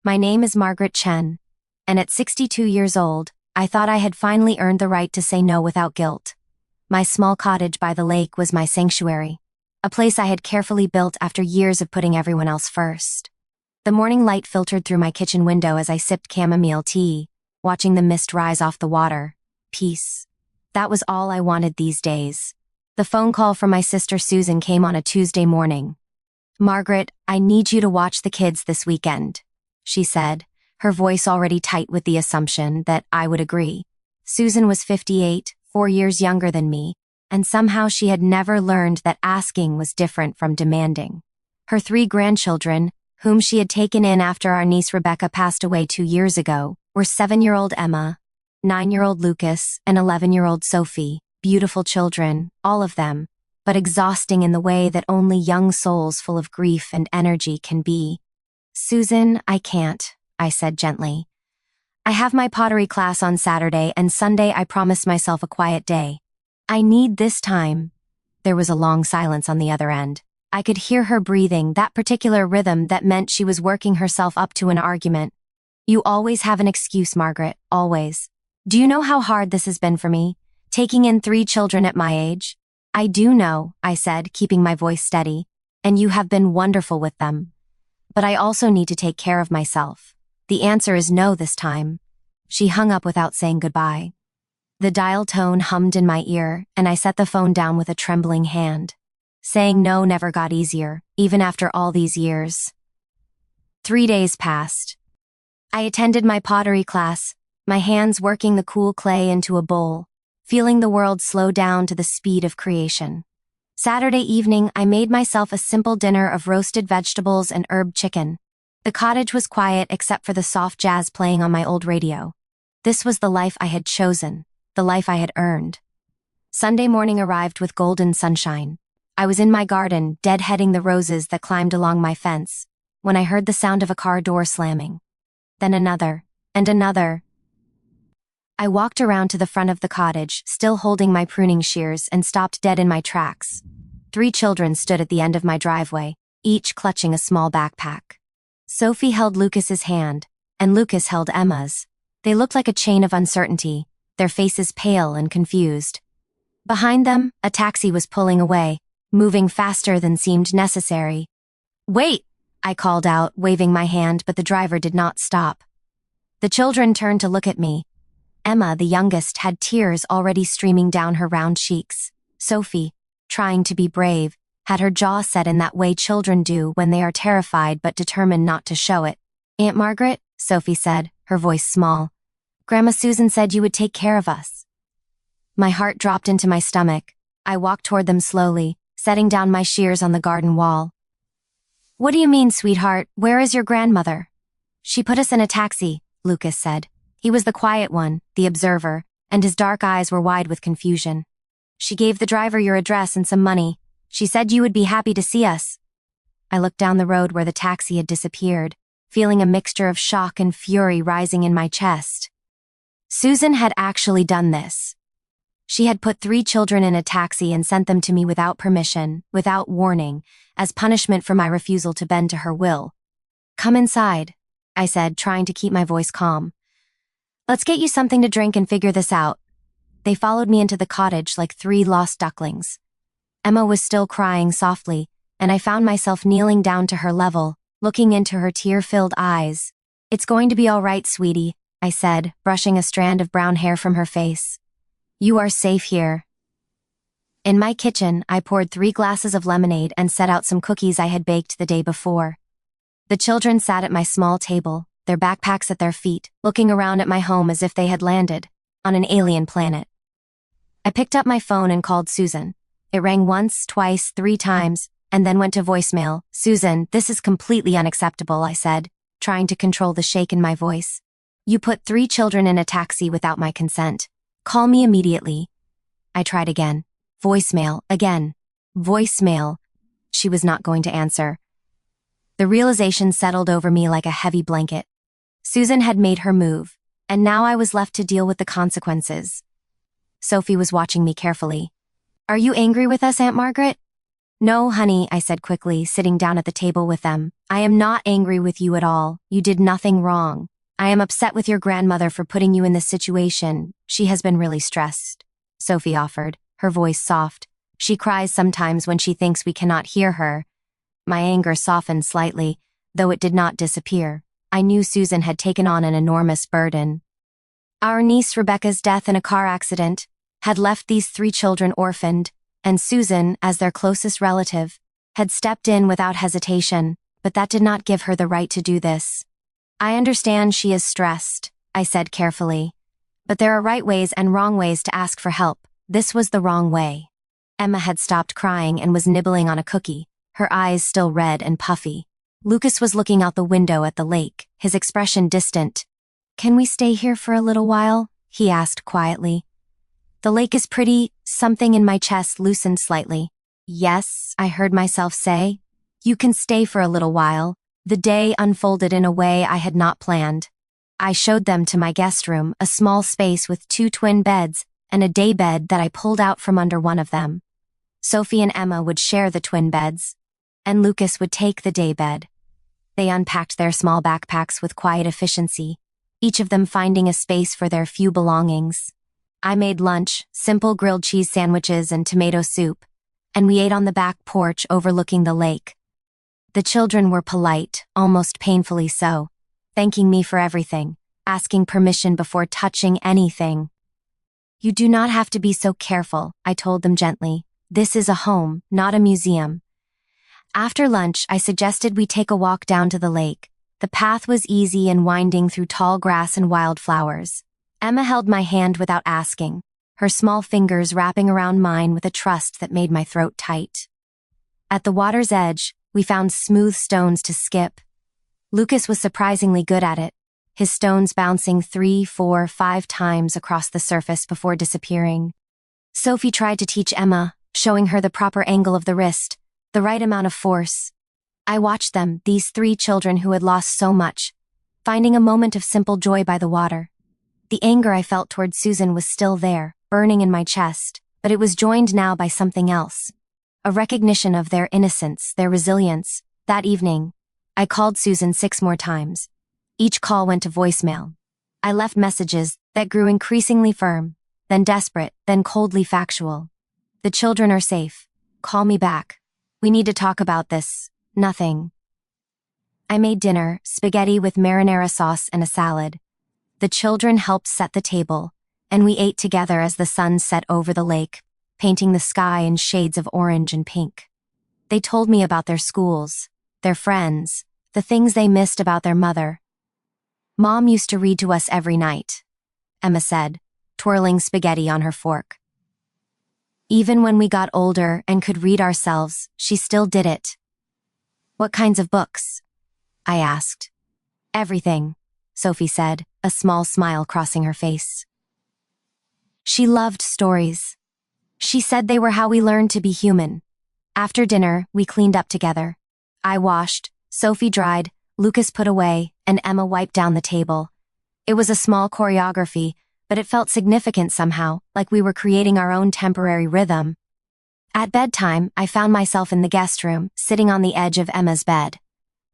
My name is Margaret Chen, and at 62 years old, I thought I had finally earned the right to say no without guilt. My small cottage by the lake was my sanctuary, a place I had carefully built after years of putting everyone else first. The morning light filtered through my kitchen window as I sipped chamomile tea, watching the mist rise off the water. Peace. That was all I wanted these days. The phone call from my sister Susan came on a Tuesday morning. "Margaret, I need you to watch the kids this weekend," she said, her voice already tight with the assumption that I would agree. Susan was 58, 4 years younger than me, and somehow she had never learned that asking was different from demanding. Her 3 grandchildren, whom she had taken in after our niece Rebecca passed away 2 years ago, were 7-year-old Emma, 9-year-old Lucas, and 11-year-old Sophie. Beautiful children, all of them, but exhausting in the way that only young souls full of grief and energy can be. "Susan, I can't," I said gently. "I have my pottery class on Saturday, and Sunday I promised myself a quiet day. I need this time." There was a long silence on the other end. I could hear her breathing, that particular rhythm that meant she was working herself up to an argument. "You always have an excuse, Margaret, always. Do you know how hard this has been for me, taking in 3 children at my age?" "I do know," I said, keeping my voice steady, "and you have been wonderful with them. But I also need to take care of myself. The answer is no this time." She hung up without saying goodbye. The dial tone hummed in my ear, and I set the phone down with a trembling hand. Saying no never got easier, even after all these years. 3 days passed. I attended my pottery class, my hands working the cool clay into a bowl, feeling the world slow down to the speed of creation. Saturday evening, I made myself a simple dinner of roasted vegetables and herb chicken. The cottage was quiet except for the soft jazz playing on my old radio. This was the life I had chosen, the life I had earned. Sunday morning arrived with golden sunshine. I was in my garden, deadheading the roses that climbed along my fence, when I heard the sound of a car door slamming. Then another, and another. I walked around to the front of the cottage, still holding my pruning shears, and stopped dead in my tracks. 3 children stood at the end of my driveway, each clutching a small backpack. Sophie held Lucas's hand, and Lucas held Emma's. They looked like a chain of uncertainty, their faces pale and confused. Behind them, a taxi was pulling away, moving faster than seemed necessary. "Wait!" I called out, waving my hand, but the driver did not stop. The children turned to look at me. Emma, the youngest, had tears already streaming down her round cheeks. Sophie, trying to be brave, had her jaw set in that way children do when they are terrified but determined not to show it. "Aunt Margaret," Sophie said, her voice small, "Grandma Susan said you would take care of us." My heart dropped into my stomach. I walked toward them slowly, setting down my shears on the garden wall. "What do you mean, sweetheart? Where is your grandmother?" "She put us in a taxi," Lucas said. He was the quiet one, the observer, and his dark eyes were wide with confusion. "She gave the driver your address and some money. She said you would be happy to see us." I looked down the road where the taxi had disappeared, feeling a mixture of shock and fury rising in my chest. Susan had actually done this. She had put 3 children in a taxi and sent them to me without permission, without warning, as punishment for my refusal to bend to her will. "Come inside," I said, trying to keep my voice calm. "Let's get you something to drink and figure this out." They followed me into the cottage like 3 lost ducklings. Emma was still crying softly, and I found myself kneeling down to her level, looking into her tear-filled eyes. "It's going to be all right, sweetie," I said, brushing a strand of brown hair from her face. "You are safe here." In my kitchen, I poured 3 glasses of lemonade and set out some cookies I had baked the day before. The children sat at my small table, their backpacks at their feet, looking around at my home as if they had landed on an alien planet. I picked up my phone and called Susan. It rang once, twice, 3 times, and then went to voicemail. "Susan, this is completely unacceptable," I said, trying to control the shake in my voice. "You put 3 children in a taxi without my consent. Call me immediately." I tried again. Voicemail, again. Voicemail. She was not going to answer. The realization settled over me like a heavy blanket. Susan had made her move, and now I was left to deal with the consequences. Sophie was watching me carefully. "Are you angry with us, Aunt Margaret?" No, honey, I said quickly, sitting down at the table with them. I am not angry with you at all. You did nothing wrong. I am upset with your grandmother for putting you in this situation. She has been really stressed, Sophie offered, her voice soft. She cries sometimes when she thinks we cannot hear her. My anger softened slightly, though it did not disappear. I knew Susan had taken on an enormous burden. Our niece Rebecca's death in a car accident had left these 3 children orphaned, and Susan, as their closest relative, had stepped in without hesitation, but that did not give her the right to do this. I understand she is stressed, I said carefully. But there are right ways and wrong ways to ask for help. This was the wrong way. Emma had stopped crying and was nibbling on a cookie, her eyes still red and puffy. Lucas was looking out the window at the lake, his expression distant. Can we stay here for a little while? He asked quietly. The lake is pretty. Something in my chest loosened slightly. Yes, I heard myself say. You can stay for a little while. The day unfolded in a way I had not planned. I showed them to my guest room, a small space with 2 twin beds and a day bed that I pulled out from under one of them. Sophie and Emma would share the twin beds, and Lucas would take the day bed. They unpacked their small backpacks with quiet efficiency, each of them finding a space for their few belongings. I made lunch, simple grilled cheese sandwiches and tomato soup, and we ate on the back porch overlooking the lake. The children were polite, almost painfully so, thanking me for everything, asking permission before touching anything. You do not have to be so careful, I told them gently. This is a home, not a museum. After lunch, I suggested we take a walk down to the lake. The path was easy and winding through tall grass and wildflowers. Emma held my hand without asking, her small fingers wrapping around mine with a trust that made my throat tight. At the water's edge, we found smooth stones to skip. Lucas was surprisingly good at it, his stones bouncing 3, 4, 5 times across the surface before disappearing. Sophie tried to teach Emma, showing her the proper angle of the wrist, the right amount of force. I watched them, these 3 children who had lost so much, finding a moment of simple joy by the water. The anger I felt toward Susan was still there, burning in my chest, but it was joined now by something else. A recognition of their innocence, their resilience. That evening, I called Susan 6 more times. Each call went to voicemail. I left messages that grew increasingly firm, then desperate, then coldly factual. The children are safe. Call me back. We need to talk about this. Nothing. I made dinner, spaghetti with marinara sauce and a salad. The children helped set the table, and we ate together as the sun set over the lake, painting the sky in shades of orange and pink. They told me about their schools, their friends, the things they missed about their mother. Mom used to read to us every night, Emma said, twirling spaghetti on her fork. Even when we got older and could read ourselves, she still did it. What kinds of books? I asked. Everything, Sophie said, a small smile crossing her face. She loved stories. She said they were how we learned to be human. After dinner, we cleaned up together. I washed, Sophie dried, Lucas put away, and Emma wiped down the table. It was a small choreography, but it felt significant somehow, like we were creating our own temporary rhythm. At bedtime, I found myself in the guest room, sitting on the edge of Emma's bed.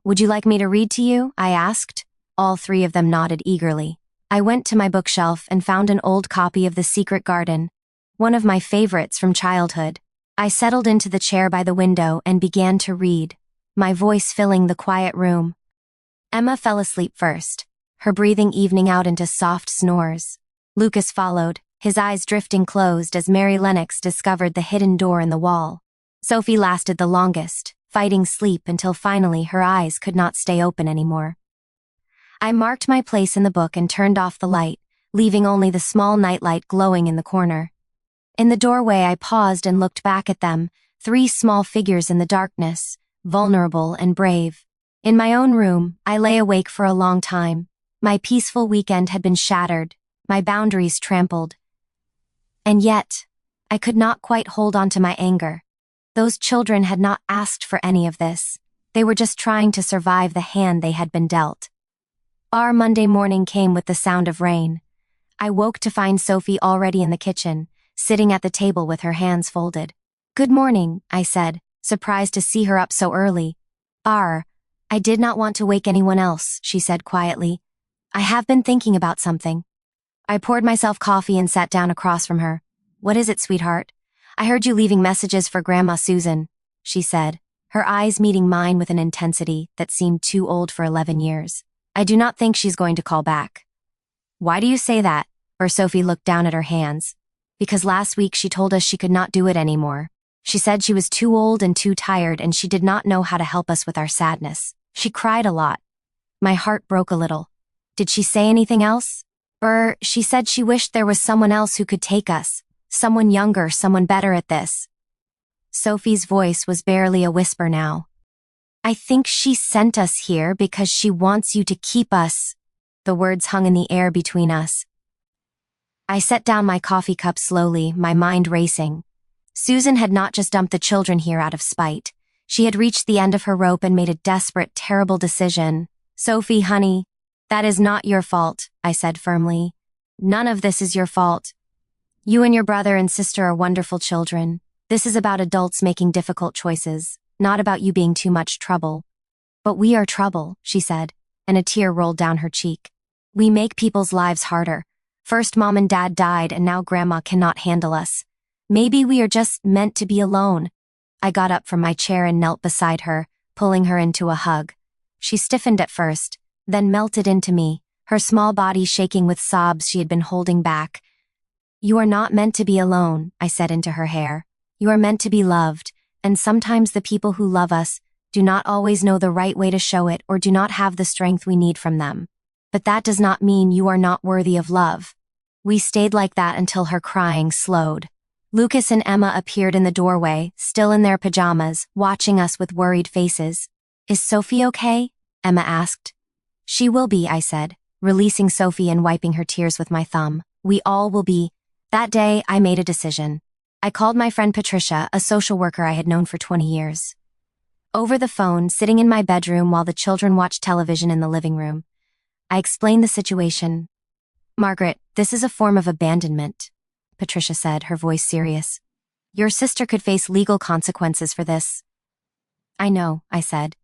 Would you like me to read to you? I asked. All 3 of them nodded eagerly. I went to my bookshelf and found an old copy of The Secret Garden, one of my favorites from childhood. I settled into the chair by the window and began to read, my voice filling the quiet room. Emma fell asleep first, her breathing evening out into soft snores. Lucas followed, his eyes drifting closed as Mary Lennox discovered the hidden door in the wall. Sophie lasted the longest, fighting sleep until finally her eyes could not stay open anymore. I marked my place in the book and turned off the light, leaving only the small nightlight glowing in the corner. In the doorway I paused and looked back at them, 3 small figures in the darkness, vulnerable and brave. In my own room, I lay awake for a long time. My peaceful weekend had been shattered, my boundaries trampled. And yet, I could not quite hold on to my anger. Those children had not asked for any of this. They were just trying to survive the hand they had been dealt. Our Monday morning came with the sound of rain. I woke to find Sophie already in the kitchen, sitting at the table with her hands folded. "Good morning," I said, surprised to see her up so early. I did not want to wake anyone else, she said quietly. I have been thinking about something. I poured myself coffee and sat down across from her. What is it, sweetheart? I heard you leaving messages for Grandma Susan, she said, her eyes meeting mine with an intensity that seemed too old for 11 years. I do not think she's going to call back. Why do you say that? Or Sophie looked down at her hands. Because last week she told us she could not do it anymore. She said she was too old and too tired and she did not know how to help us with our sadness. She cried a lot. My heart broke a little. Did she say anything else? She said she wished there was someone else who could take us. Someone younger, someone better at this. Sophie's voice was barely a whisper now. I think she sent us here because she wants you to keep us. The words hung in the air between us. I set down my coffee cup slowly, my mind racing. Susan had not just dumped the children here out of spite. She had reached the end of her rope and made a desperate, terrible decision. Sophie, honey, that is not your fault, I said firmly. None of this is your fault. You and your brother and sister are wonderful children. This is about adults making difficult choices, not about you being too much trouble. But we are trouble, she said, and a tear rolled down her cheek. We make people's lives harder. First Mom and Dad died and now Grandma cannot handle us. Maybe we are just meant to be alone. I got up from my chair and knelt beside her, pulling her into a hug. She stiffened at first, then melted into me, her small body shaking with sobs she had been holding back. You are not meant to be alone, I said into her hair. You are meant to be loved, and sometimes the people who love us do not always know the right way to show it or do not have the strength we need from them. But that does not mean you are not worthy of love. We stayed like that until her crying slowed. Lucas and Emma appeared in the doorway, still in their pajamas, watching us with worried faces. Is Sophie okay? Emma asked. She will be, I said, releasing Sophie and wiping her tears with my thumb. We all will be. That day, I made a decision. I called my friend Patricia, a social worker I had known for 20 years. Over the phone, sitting in my bedroom while the children watched television in the living room, I explained the situation. Margaret, this is a form of abandonment, Patricia said, her voice serious. Your sister could face legal consequences for this. I know, I said.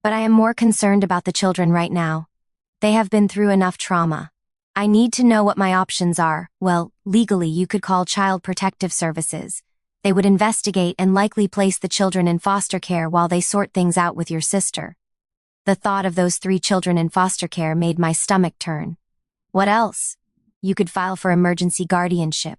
But I am more concerned about the children right now. They have been through enough trauma. I need to know what my options are. Well, legally you could call Child Protective Services. They would investigate and likely place the children in foster care while they sort things out with your sister. The thought of those 3 children in foster care made my stomach turn. What else? You could file for emergency guardianship.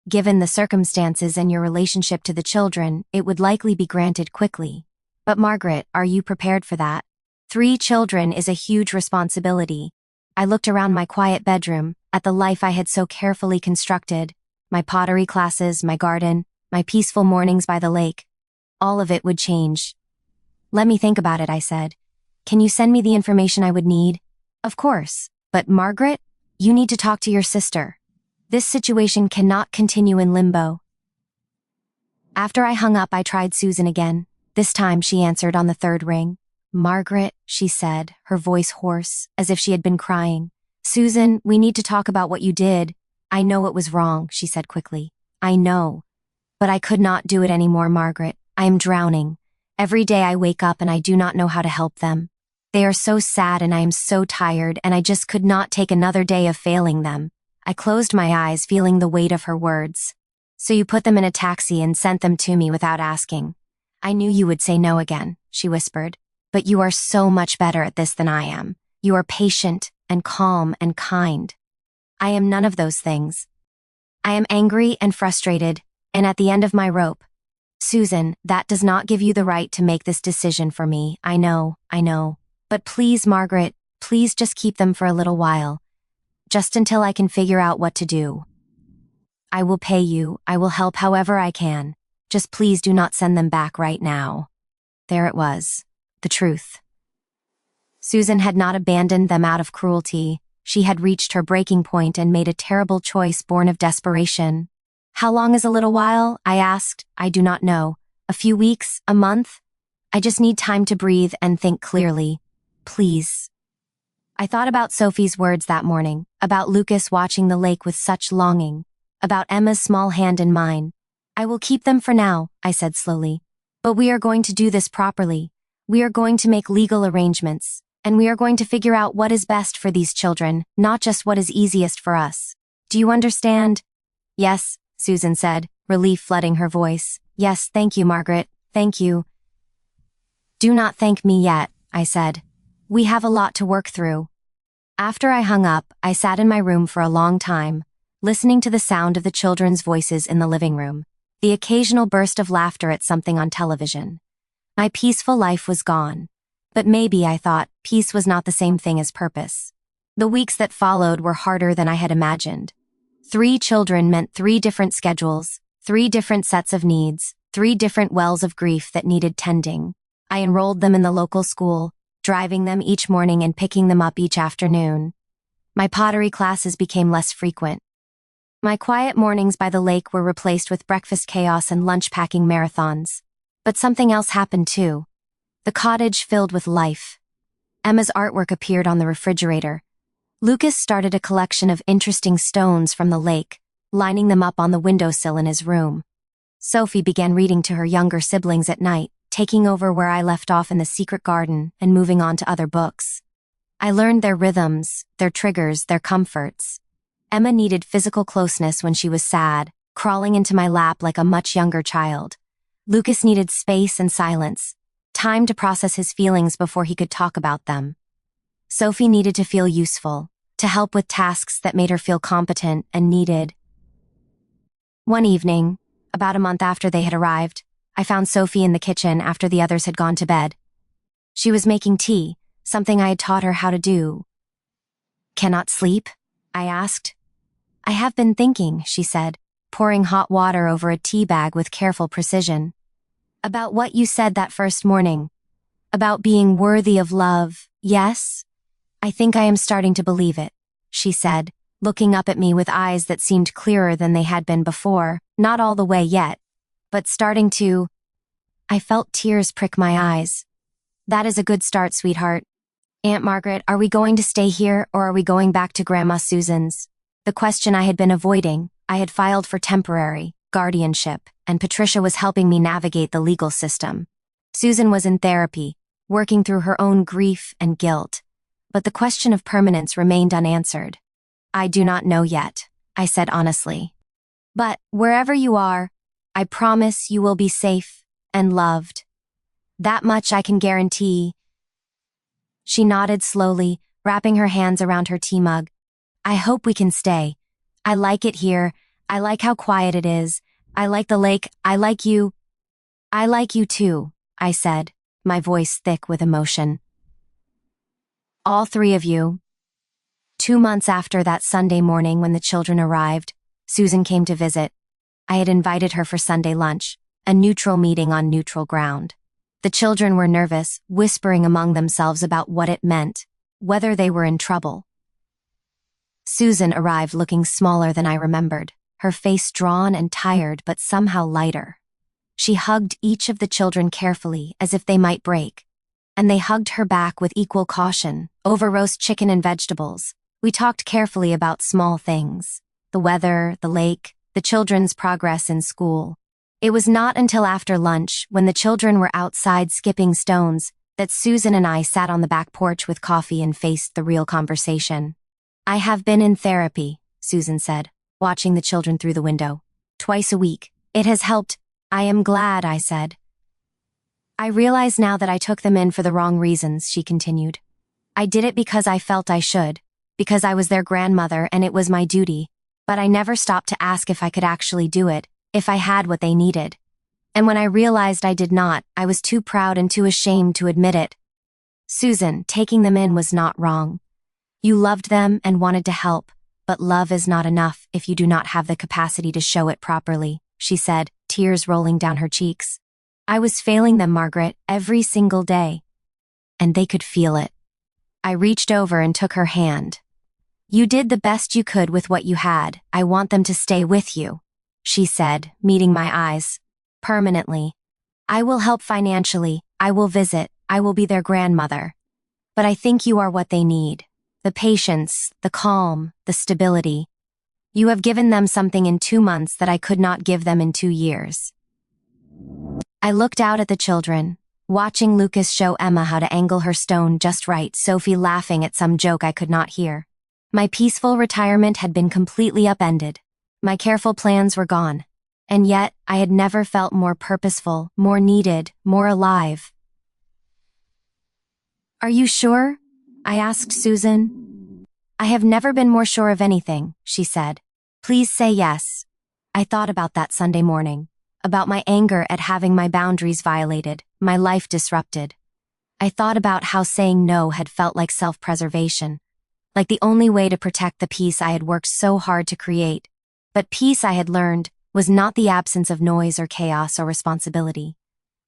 Given the circumstances and your relationship to the children, it would likely be granted quickly. But Margaret, are you prepared for that? 3 children is a huge responsibility. I looked around my quiet bedroom, at the life I had so carefully constructed, my pottery classes, my garden, my peaceful mornings by the lake. All of it would change. Let me think about it, I said. Can you send me the information I would need? Of course. But Margaret, you need to talk to your sister. This situation cannot continue in limbo. After I hung up, I tried Susan again. This time she answered on the 3rd ring. Margaret, she said, her voice hoarse, as if she had been crying. Susan, we need to talk about what you did. I know it was wrong, she said quickly. I know. But I could not do it anymore, Margaret. I am drowning. Every day I wake up and I do not know how to help them. They are so sad and I am so tired and I just could not take another day of failing them. I closed my eyes, feeling the weight of her words. So you put them in a taxi and sent them to me without asking. I knew you would say no again, she whispered. But you are so much better at this than I am. You are patient and calm and kind. I am none of those things. I am angry and frustrated, and at the end of my rope. Susan, that does not give you the right to make this decision for me. I know. But please, Margaret, please just keep them for a little while. Just until I can figure out what to do. I will pay you. I will help however I can. Just please do not send them back right now. There it was. The truth. Susan had not abandoned them out of cruelty. She had reached her breaking point and made a terrible choice born of desperation. How long is a little while? I asked. I do not know. A few weeks? A month? I just need time to breathe and think clearly. Please. I thought about Sophie's words that morning, about Lucas watching the lake with such longing, about Emma's small hand in mine. I will keep them for now, I said slowly. But we are going to do this properly. We are going to make legal arrangements, and we are going to figure out what is best for these children, not just what is easiest for us. Do you understand? Yes, Susan said, relief flooding her voice. Yes, thank you, Margaret. Thank you. Do not thank me yet, I said. We have a lot to work through. After I hung up, I sat in my room for a long time, listening to the sound of the children's voices in the living room, the occasional burst of laughter at something on television. My peaceful life was gone. But maybe, I thought, peace was not the same thing as purpose. The weeks that followed were harder than I had imagined. 3 children meant 3 different schedules, 3 different sets of needs, 3 different wells of grief that needed tending. I enrolled them in the local school, driving them each morning and picking them up each afternoon. My pottery classes became less frequent. My quiet mornings by the lake were replaced with breakfast chaos and lunch-packing marathons. But something else happened too. The cottage filled with life. Emma's artwork appeared on the refrigerator. Lucas started a collection of interesting stones from the lake, lining them up on the windowsill in his room. Sophie began reading to her younger siblings at night, taking over where I left off in the secret garden and moving on to other books. I learned their rhythms, their triggers, their comforts. Emma needed physical closeness when she was sad, crawling into my lap like a much younger child. Lucas needed space and silence, time to process his feelings before he could talk about them. Sophie needed to feel useful, to help with tasks that made her feel competent and needed. One evening, about a month after they had arrived, I found Sophie in the kitchen after the others had gone to bed. She was making tea, something I had taught her how to do. "Cannot sleep?" I asked. "I have been thinking," she said, pouring hot water over a tea bag with careful precision. "About what you said that first morning. About being worthy of love, yes? I think I am starting to believe it," she said, looking up at me with eyes that seemed clearer than they had been before, not all the way yet, but starting to. I felt tears prick my eyes. "That is a good start, sweetheart. Aunt Margaret, are we going to stay here or are we going back to Grandma Susan's?" The question I had been avoiding. I had filed for temporary guardianship, and Patricia was helping me navigate the legal system. Susan was in therapy, working through her own grief and guilt, but the question of permanence remained unanswered. "I do not know yet," I said honestly. "But wherever you are, I promise you will be safe and loved. That much I can guarantee." She nodded slowly, wrapping her hands around her tea mug. "I hope we can stay. I like it here. I like how quiet it is. I like the lake. I like you." "I like you too," I said, my voice thick with emotion. "All 3 of you." 2 months after that Sunday morning when the children arrived, Susan came to visit. I had invited her for Sunday lunch, a neutral meeting on neutral ground. The children were nervous, whispering among themselves about what it meant, whether they were in trouble. Susan arrived looking smaller than I remembered, her face drawn and tired but somehow lighter. She hugged each of the children carefully as if they might break, and they hugged her back with equal caution, over roast chicken and vegetables. We talked carefully about small things, the weather, the lake, the children's progress in school. It was not until after lunch, when the children were outside skipping stones, that Susan and I sat on the back porch with coffee and faced the real conversation. "I have been in therapy," Susan said, watching the children through the window. "Twice a week. It has helped." "I am glad," I said. "I realize now that I took them in for the wrong reasons," she continued. "I did it because I felt I should, because I was their grandmother and it was my duty, but I never stopped to ask if I could actually do it, if I had what they needed. And when I realized I did not, I was too proud and too ashamed to admit it. Susan, taking them in was not wrong. You loved them and wanted to help, but love is not enough if you do not have the capacity to show it properly," she said, tears rolling down her cheeks. "I was failing them, Margaret, every single day. And they could feel it." I reached over and took her hand. "You did the best you could with what you had. I want them to stay with you," she said, meeting my eyes. "Permanently. I will help financially, I will visit, I will be their grandmother. But I think you are what they need. The patience, the calm, the stability. You have given them something in 2 months that I could not give them in 2 years." I looked out at the children, watching Lucas show Emma how to angle her stone just right, Sophie laughing at some joke I could not hear. My peaceful retirement had been completely upended. My careful plans were gone. And yet, I had never felt more purposeful, more needed, more alive. "Are you sure?" I asked Susan. "I have never been more sure of anything," she said. "Please say yes." I thought about that Sunday morning, about my anger at having my boundaries violated, my life disrupted. I thought about how saying no had felt like self-preservation, like the only way to protect the peace I had worked so hard to create. But peace, I had learned, was not the absence of noise or chaos or responsibility.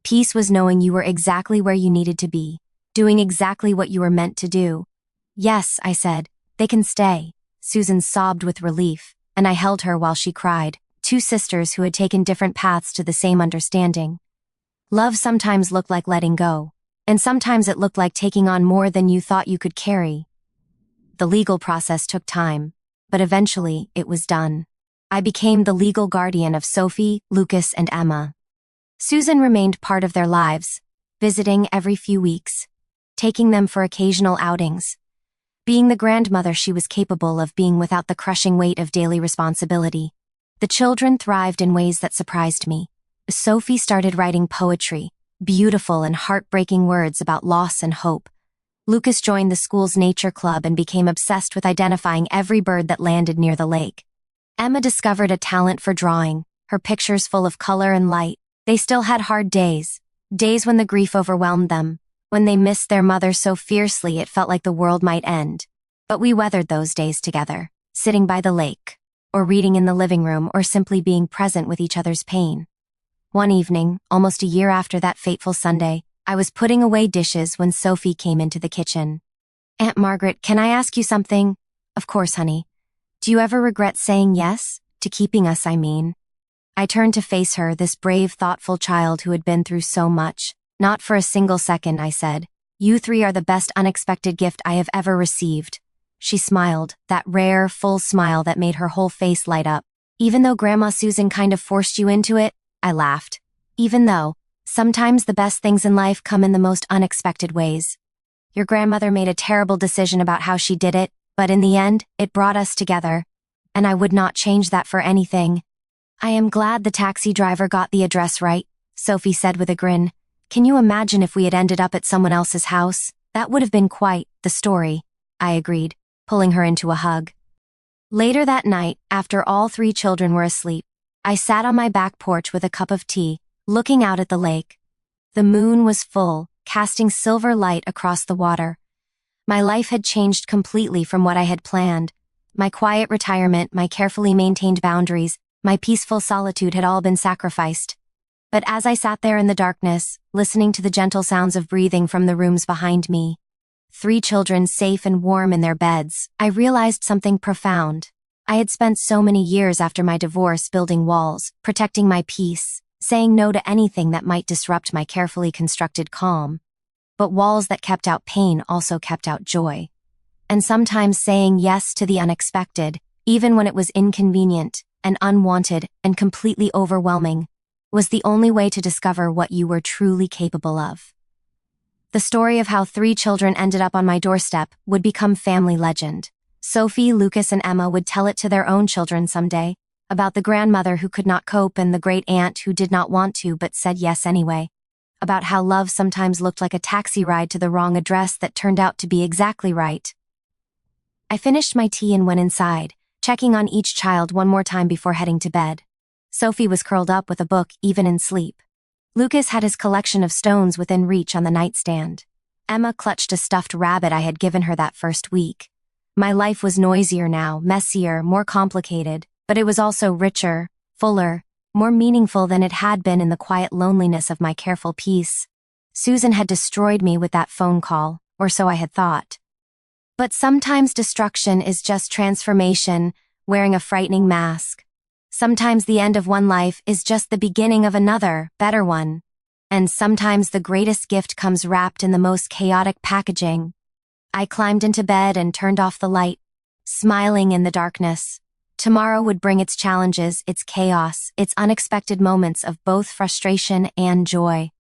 Peace was knowing you were exactly where you needed to be, doing exactly what you were meant to do. "Yes," I said, "they can stay." Susan sobbed with relief, and I held her while she cried, two sisters who had taken different paths to the same understanding. Love sometimes looked like letting go, and sometimes it looked like taking on more than you thought you could carry. The legal process took time, but eventually it was done. I became the legal guardian of Sophie, Lucas, and Emma. Susan remained part of their lives, visiting every few weeks, taking them for occasional outings, being the grandmother she was capable of being without the crushing weight of daily responsibility. The children thrived in ways that surprised me. Sophie started writing poetry, beautiful and heartbreaking words about loss and hope. Lucas joined the school's nature club and became obsessed with identifying every bird that landed near the lake. Emma discovered a talent for drawing, her pictures full of color and light. They still had hard days, days when the grief overwhelmed them, when they missed their mother so fiercely it felt like the world might end. But we weathered those days together, sitting by the lake, or reading in the living room, or simply being present with each other's pain. One evening, almost a year after that fateful Sunday, I was putting away dishes when Sophie came into the kitchen. "Aunt Margaret, can I ask you something?" "Of course, honey." "Do you ever regret saying yes? To keeping us, I mean." I turned to face her, this brave, thoughtful child who had been through so much. "Not for a single second," I said. "You three are the best unexpected gift I have ever received." She smiled, that rare, full smile that made her whole face light up. "Even though Grandma Susan kind of forced you into it?" I laughed. "Even though, sometimes the best things in life come in the most unexpected ways. Your grandmother made a terrible decision about how she did it, but in the end, it brought us together. And I would not change that for anything." "I am glad the taxi driver got the address right," Sophie said with a grin. "Can you imagine if we had ended up at someone else's house? That would have been quite the story," I agreed, pulling her into a hug. Later that night, after all three children were asleep, I sat on my back porch with a cup of tea, looking out at the lake. The moon was full, casting silver light across the water. My life had changed completely from what I had planned. My quiet retirement, my carefully maintained boundaries, my peaceful solitude had all been sacrificed. But as I sat there in the darkness, listening to the gentle sounds of breathing from the rooms behind me, three children safe and warm in their beds, I realized something profound. I had spent so many years after my divorce building walls, protecting my peace, saying no to anything that might disrupt my carefully constructed calm. But walls that kept out pain also kept out joy. And sometimes saying yes to the unexpected, even when it was inconvenient and unwanted and completely overwhelming, was the only way to discover what you were truly capable of. The story of how three children ended up on my doorstep would become family legend. Sophie, Lucas, and Emma would tell it to their own children someday, about the grandmother who could not cope and the great aunt who did not want to but said yes anyway. About how love sometimes looked like a taxi ride to the wrong address that turned out to be exactly right. I finished my tea and went inside, checking on each child one more time before heading to bed. Sophie was curled up with a book, even in sleep. Lucas had his collection of stones within reach on the nightstand. Emma clutched a stuffed rabbit I had given her that first week. My life was noisier now, messier, more complicated, but it was also richer, fuller, more meaningful than it had been in the quiet loneliness of my careful peace. Susan had destroyed me with that phone call, or so I had thought. But sometimes destruction is just transformation, wearing a frightening mask. Sometimes the end of one life is just the beginning of another, better one. And sometimes the greatest gift comes wrapped in the most chaotic packaging. I climbed into bed and turned off the light, smiling in the darkness. Tomorrow would bring its challenges, its chaos, its unexpected moments of both frustration and joy.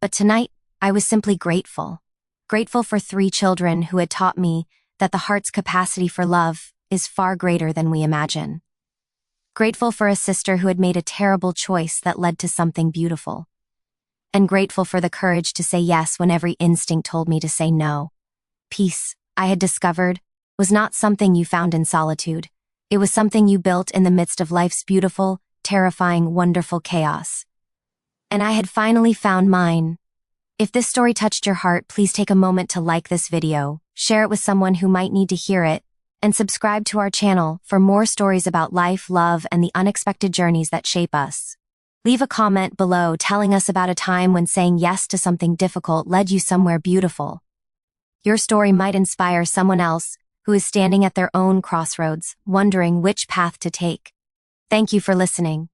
But tonight, I was simply grateful. Grateful for 3 children who had taught me that the heart's capacity for love is far greater than we imagine. Grateful for a sister who had made a terrible choice that led to something beautiful. And grateful for the courage to say yes when every instinct told me to say no. Peace, I had discovered, was not something you found in solitude. It was something you built in the midst of life's beautiful, terrifying, wonderful chaos. And I had finally found mine. If this story touched your heart, please take a moment to like this video, share it with someone who might need to hear it, and subscribe to our channel for more stories about life, love, and the unexpected journeys that shape us. Leave a comment below telling us about a time when saying yes to something difficult led you somewhere beautiful. Your story might inspire someone else who is standing at their own crossroads, wondering which path to take. Thank you for listening.